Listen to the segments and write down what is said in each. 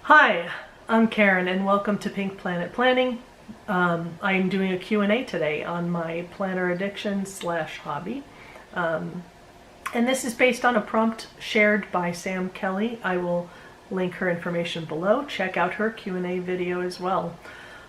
Hi, I'm Karen and welcome to Pink Planet Planning. I'm doing a Q&A today on my planner addiction / hobby. And this is based on a prompt shared by Sam Kelly. I will link her information below. Check out her Q&A video as well.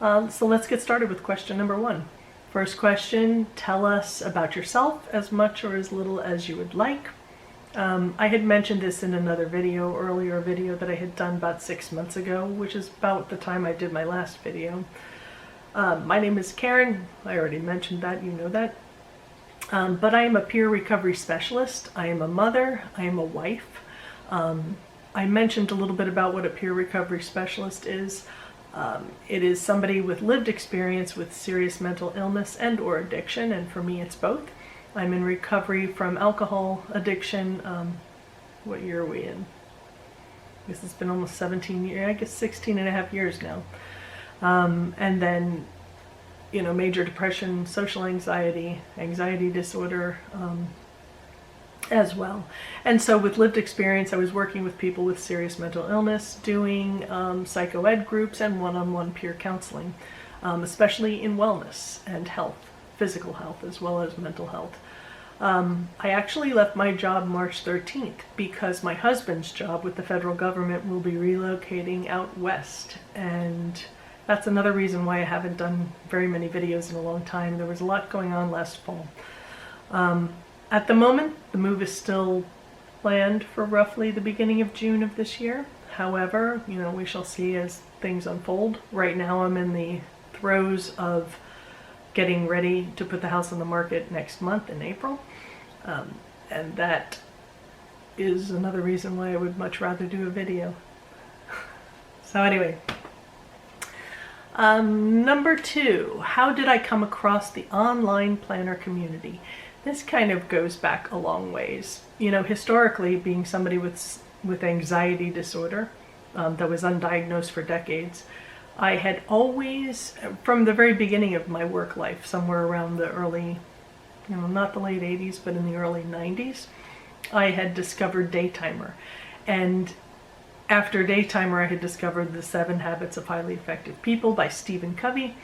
So let's get started with question number 1. First question, tell us about yourself, as much or as little as you would like. I had mentioned this in another earlier video that I had done about 6 months ago, which is about the time I did my last video. My name is Karen. I already mentioned that, you know that. But I am a peer recovery specialist. I am a mother. I am a wife. I mentioned a little bit about what a peer recovery specialist is. It is somebody with lived experience with serious mental illness and or addiction, and for me it's both. I'm in recovery from alcohol addiction. What year are we in? I guess it's been almost 17 years, I guess 16 and a half years now. And then, major depression, social anxiety disorder as well. And so with lived experience, I was working with people with serious mental illness, doing psychoed groups and one-on-one peer counseling, especially in wellness and health, physical health as well as mental health. I actually left my job March 13th because my husband's job with the federal government will be relocating out west, and that's another reason why I haven't done very many videos in a long time. There was a lot going on last fall. At the moment, the move is still planned for roughly the beginning of June of this year. However, we shall see as things unfold. Right now I'm in the throes of getting ready to put the house on the market next month in April. And that is another reason why I would much rather do a video. So anyway, number 2, how did I come across the online planner community? This kind of goes back a long ways. Historically, being somebody with anxiety disorder that was undiagnosed for decades, I had always, from the very beginning of my work life, somewhere around the early, not the late 80s, but in the early 90s, I had discovered Daytimer. And after Daytimer, I had discovered The 7 Habits of Highly Effective People by Stephen Covey.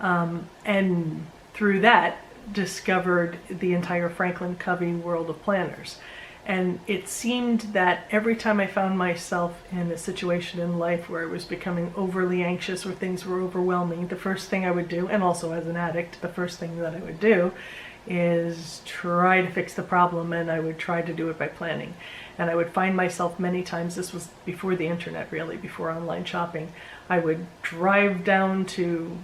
And through that, discovered the entire Franklin Covey world of planners. And it seemed that every time I found myself in a situation in life where I was becoming overly anxious or things were overwhelming, the first thing I would do, and also as an addict, the first thing that I would do is try to fix the problem, and I would try to do it by planning. And I would find myself many times, this was before the internet really, before online shopping, I would drive down to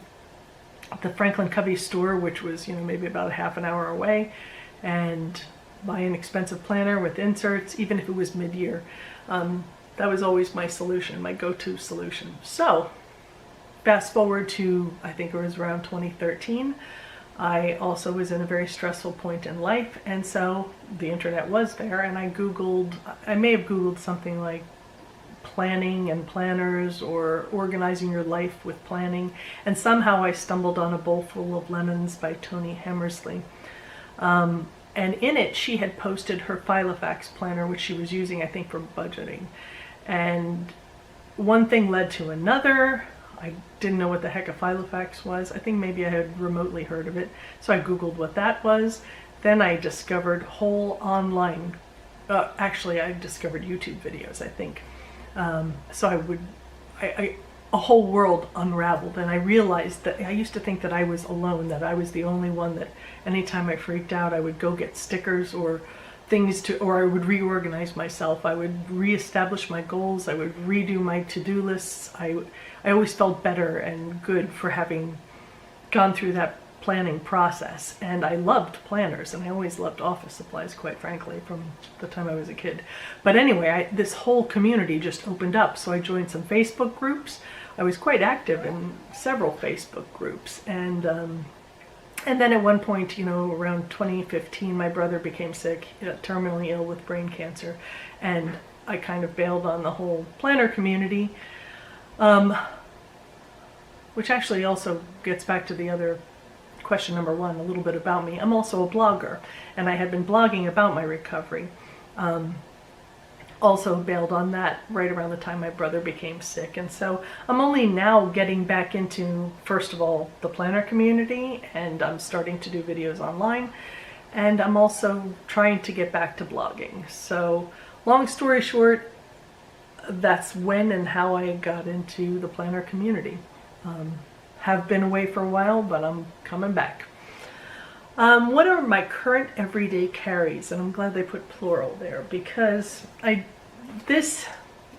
the Franklin Covey store, which was, maybe about a half an hour away, and buy an expensive planner with inserts, even if it was mid-year. That was always my solution, my go-to solution. So, fast forward to, I think it was around 2013, I also was in a very stressful point in life, and so the internet was there, and I may have Googled something like planning and planners or organizing your life with planning, and somehow I stumbled on A Bowl Full of Lemons by Toni Hammersley. And in it, she had posted her Filofax planner, which she was using, I think, for budgeting. And one thing led to another. I didn't know what the heck a Filofax was. I think maybe I had remotely heard of it. So I Googled what that was. Then I discovered whole online, actually I discovered YouTube videos, I think. So a whole world unraveled, and I realized that I used to think that I was alone, that I was the only one, that anytime I freaked out I would go get stickers or things or I would reorganize myself. I would reestablish my goals. I would redo my to-do lists. I always felt better and good for having gone through that planning process. And I loved planners, and I always loved office supplies, quite frankly, from the time I was a kid. But anyway, this whole community just opened up, so I joined some Facebook groups. I was quite active in several Facebook groups, and then at one point, around 2015, my brother became sick, terminally ill with brain cancer, and I kind of bailed on the whole planner community, which actually also gets back to the other question number 1, a little bit about me. I'm also a blogger, and I had been blogging about my recovery. also bailed on that right around the time my brother became sick. And so I'm only now getting back into, first of all, the planner community, and I'm starting to do videos online. And I'm also trying to get back to blogging. So long story short, that's when and how I got into the planner community. Have been away for a while, but I'm coming back. What are my current everyday carries? And I'm glad they put plural there, because this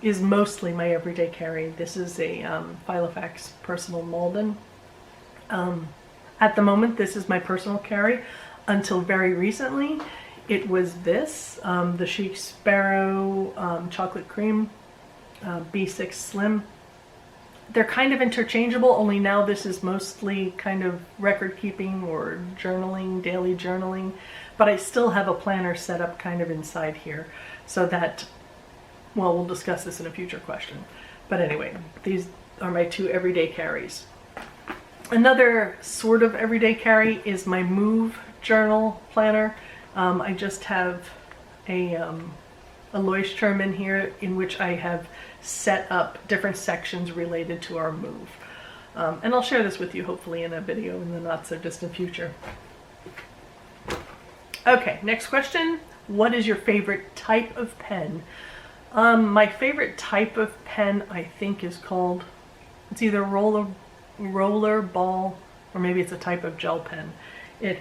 is mostly my everyday carry. This is a Filofax Personal Malden. At the moment, this is my personal carry. Until very recently, it was this, the Chic Sparrow Chocolate Cream B6 Slim. They're kind of interchangeable, only now this is mostly kind of record keeping or journaling, daily journaling, but I still have a planner set up kind of inside here so that, well, we'll discuss this in a future question. But anyway, these are my two everyday carries. Another sort of everyday carry is my Move journal planner. I just have a Leuchtturm in here in which I have set up different sections related to our move. And I'll share this with you hopefully in a video in the not so distant future. Okay, next question. What is your favorite type of pen? My favorite type of pen, I think, is called, it's either roller ball, or maybe it's a type of gel pen. I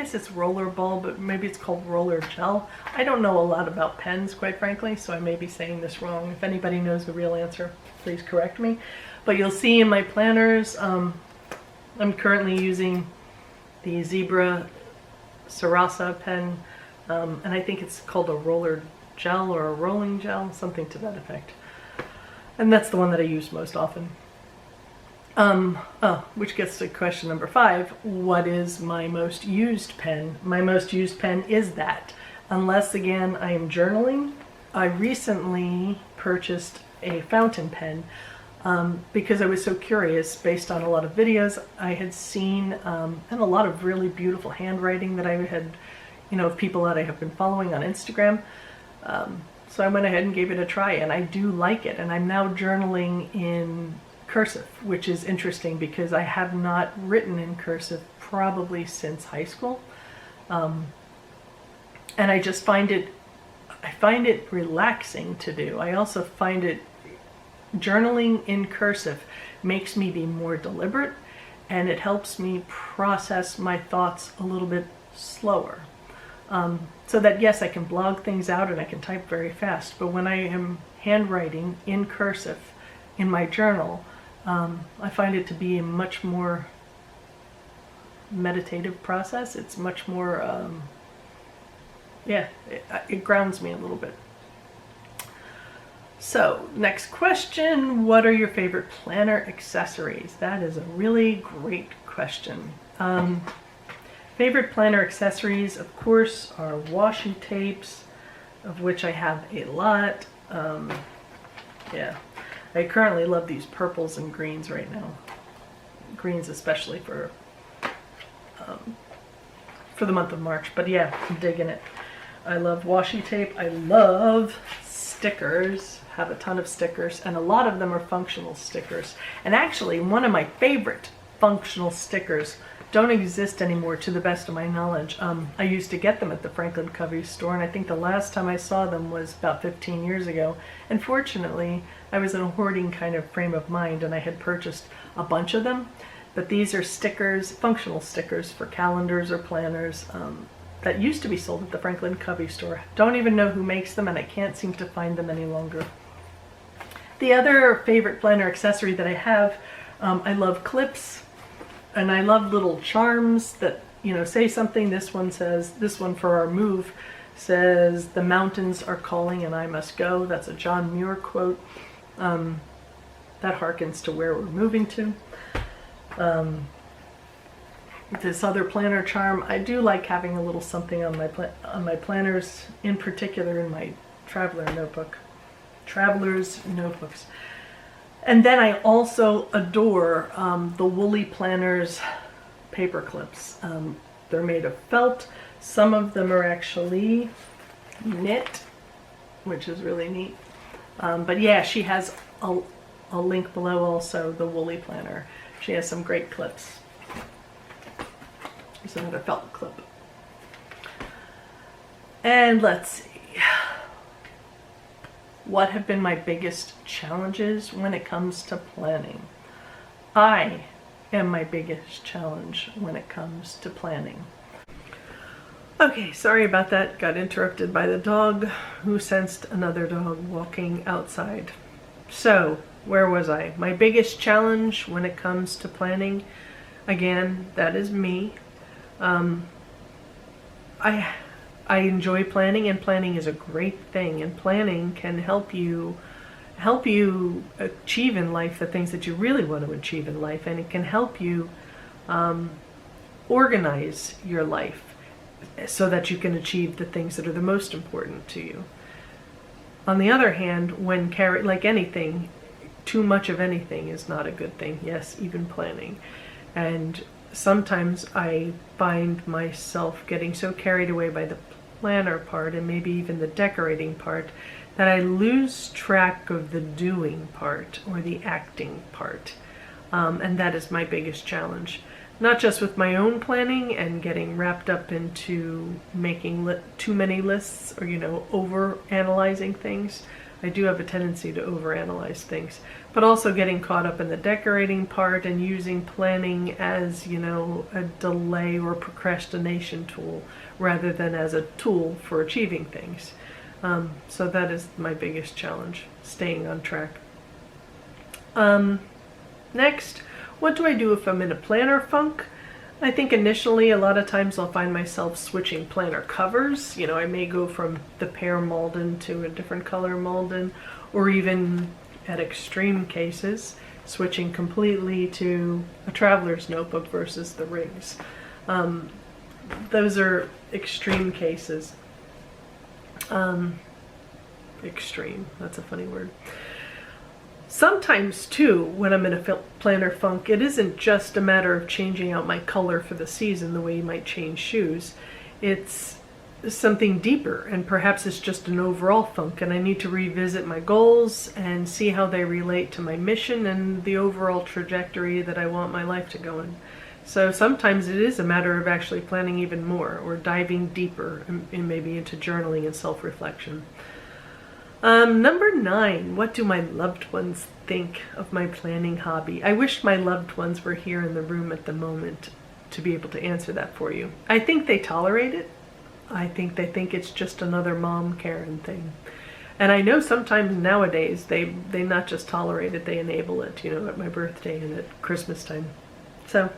guess it's roller ball, but maybe it's called roller gel. I don't know a lot about pens, quite frankly, so I may be saying this wrong. If anybody knows the real answer, please correct me. But you'll see in my planners, I'm currently using the Zebra Sarasa pen, and I think it's called a roller gel or a rolling gel, something to that effect. And that's the one that I use most often. Which gets to question number 5. What is my most used pen? My most used pen is that. Unless, again, I am journaling. I recently purchased a fountain pen because I was so curious based on a lot of videos I had seen and a lot of really beautiful handwriting that I had, of people that I have been following on Instagram. So I went ahead and gave it a try, and I do like it. And I'm now journaling in cursive, which is interesting because I have not written in cursive probably since high school. And I just find it relaxing to do. I also find it, journaling in cursive makes me be more deliberate, and it helps me process my thoughts a little bit slower. So that, yes, I can blog things out and I can type very fast, but when I am handwriting in cursive in my journal, I find it to be a much more meditative process. It's much more, it grounds me a little bit. So, next question, what are your favorite planner accessories? That is a really great question. Favorite planner accessories, of course, are washi tapes, of which I have a lot. I currently love these purples and greens right now. Greens especially for the month of March. But yeah, I'm digging it. I love washi tape. I love stickers. Have a ton of stickers, and a lot of them are functional stickers. And actually, one of my favorite functional stickers don't exist anymore, to the best of my knowledge. I used to get them at the Franklin Covey store, and I think the last time I saw them was about 15 years ago. And fortunately, I was in a hoarding kind of frame of mind, and I had purchased a bunch of them. But these are stickers, functional stickers for calendars or planners that used to be sold at the Franklin Covey store. Don't even know who makes them, and I can't seem to find them any longer. The other favorite planner accessory that I have, I love clips. And I love little charms that, say something. This one for our move says, "The mountains are calling and I must go." That's a John Muir quote. That harkens to where we're moving to. This other planner charm, I do like having a little something on my planners, in particular in my traveler's notebooks. And then I also adore the Woolly Planners paper clips. They're made of felt. Some of them are actually knit. which is really neat. But yeah, she has a link below also, the Woolly planner. She has some great clips. There's another felt clip. And let's see. What have been my biggest challenges when it comes to planning? I am my biggest challenge when it comes to planning. Okay, sorry about that. Got interrupted by the dog who sensed another dog walking outside. So, where was I? My biggest challenge when it comes to planning, again, that is me. I enjoy planning, and planning is a great thing, and planning can help you achieve in life the things that you really want to achieve in life, and it can help you organize your life so that you can achieve the things that are the most important to you. On the other hand, when like anything, too much of anything is not a good thing. Yes, even planning. And sometimes I find myself getting so carried away by the planner part and maybe even the decorating part that I lose track of the doing part or the acting part. And that is my biggest challenge. Not just with my own planning and getting wrapped up into making too many lists or, over analyzing things. I do have a tendency to overanalyze things, but also getting caught up in the decorating part and using planning as, a delay or procrastination tool rather than as a tool for achieving things. So that is my biggest challenge, staying on track. Next, what do I do if I'm in a planner funk? I think initially a lot of times I'll find myself switching planner covers. I may go from the pear Malden to a different color Malden, or even at extreme cases, switching completely to a traveler's notebook versus the rings. Those are extreme cases. Extreme, that's a funny word. Sometimes too, when I'm in a planner funk, it isn't just a matter of changing out my color for the season the way you might change shoes. It's something deeper, and perhaps it's just an overall funk, and I need to revisit my goals and see how they relate to my mission and the overall trajectory that I want my life to go in. So sometimes it is a matter of actually planning even more or diving deeper and maybe into journaling and self-reflection. Number 9, what do my loved ones think of my planning hobby? I wish my loved ones were here in the room at the moment to be able to answer that for you. I think they tolerate it. I think they think it's just another mom Karen thing. And I know sometimes nowadays they not just tolerate it, they enable it, at my birthday and at Christmas time. So,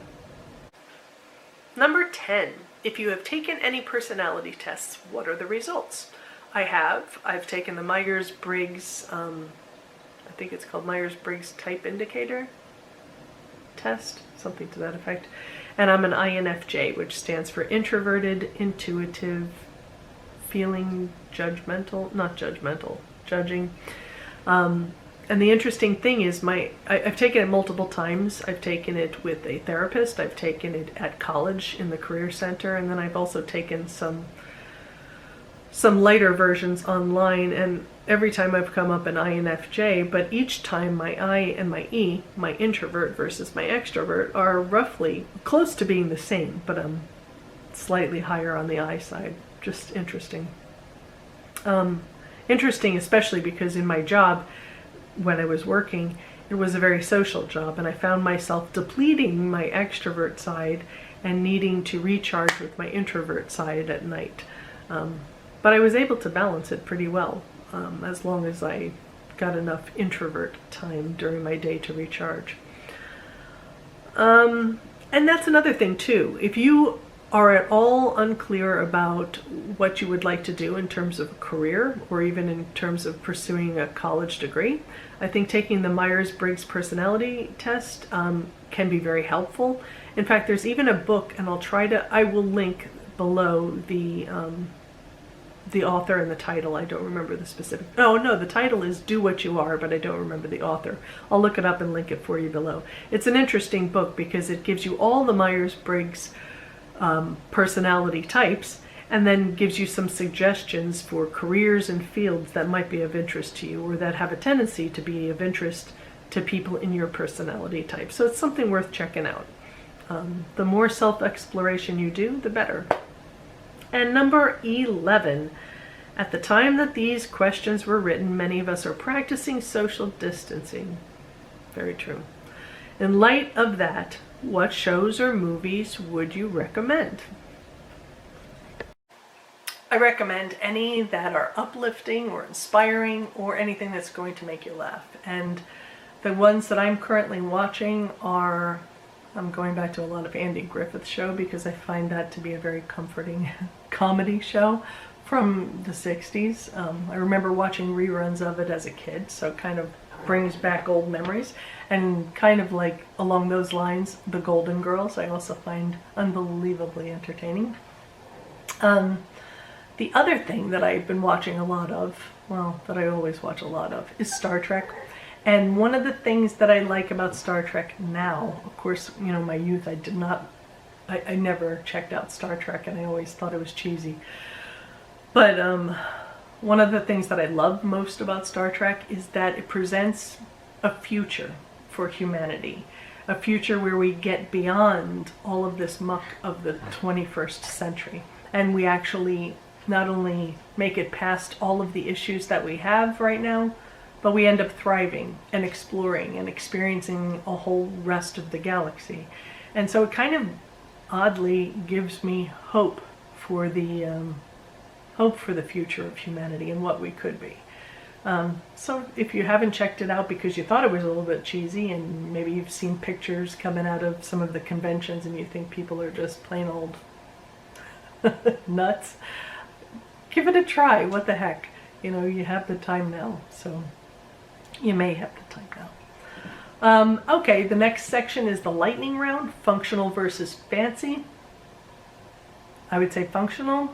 number 10, if you have taken any personality tests, what are the results? I've taken the Myers-Briggs, I think it's called Myers-Briggs Type Indicator test, something to that effect. And I'm an INFJ, which stands for introverted, intuitive, feeling, judgmental, not judgmental, judging. And the interesting thing is I've taken it multiple times. I've taken it with a therapist. I've taken it at college in the Career Center. And then I've also taken some lighter versions online, and every time I've come up an INFJ, but each time my I and my E, my introvert versus my extrovert, are roughly close to being the same, but I'm slightly higher on the I side. Just interesting. Interesting especially because in my job, when I was working, it was a very social job, and I found myself depleting my extrovert side and needing to recharge with my introvert side at night. But I was able to balance it pretty well, as long as I got enough introvert time during my day to recharge. And that's another thing too. If you are at all unclear about what you would like to do in terms of a career or even in terms of pursuing a college degree, I think taking the Myers-Briggs personality test can be very helpful. In fact, there's even a book, and I will link below the author and the title. I don't remember the specific. Oh no, the title is Do What You Are, but I don't remember the author. I'll look it up and link it for you below. It's an interesting book because it gives you all the Myers-Briggs personality types, and then gives you some suggestions for careers and fields that might be of interest to you or that have a tendency to be of interest to people in your personality type. So it's something worth checking out. The more self-exploration you do, the better. And number 11. At the time that these questions were written, many of us are practicing social distancing. Very true. In light of that, what shows or movies would you recommend? I recommend any that are uplifting or inspiring or anything that's going to make you laugh. And the ones that I'm currently watching are, I'm going back to a lot of Andy Griffith's show because I find that to be a very comforting comedy show from the 60s. I remember watching reruns of it as a kid, so it kind of brings back old memories. And kind of like along those lines, The Golden Girls I also find unbelievably entertaining. The other thing that I've been watching a lot of, well, that I always watch a lot of, is Star Trek. And one of the things that I like about Star Trek now, of course, you know, my youth, I never checked out Star Trek and I always thought it was cheesy. But one of the things that I love most about Star Trek is that it presents a future for humanity. A future where we get beyond all of this muck of the 21st century. And we actually not only make it past all of the issues that we have right now, but we end up thriving and exploring and experiencing a whole rest of the galaxy. And so it kind of oddly gives me hope for the future of humanity and what we could be. So if you haven't checked it out because you thought it was a little bit cheesy and maybe you've seen pictures coming out of some of the conventions and you think people are just plain old nuts, give it a try. What the heck? You know, you have the time now, so you may have the time now. Okay, the next section is the lightning round, functional versus fancy. I would say functional.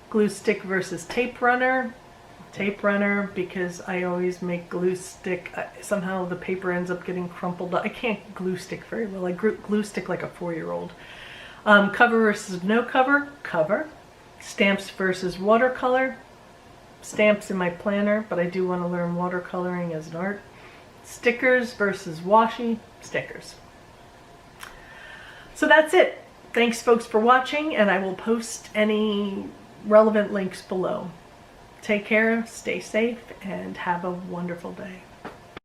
Glue stick versus tape runner. Tape runner, because I always make glue stick. Somehow the paper ends up getting crumpled up. I can't glue stick very well. I glue stick like a 4-year-old. Cover versus no cover. Cover. Stamps versus watercolor. Stamps in my planner, but I do want to learn watercoloring as an art. Stickers versus washi. Stickers. So that's it. Thanks folks for watching, and I will post any relevant links below. Take care, stay safe, and have a wonderful day.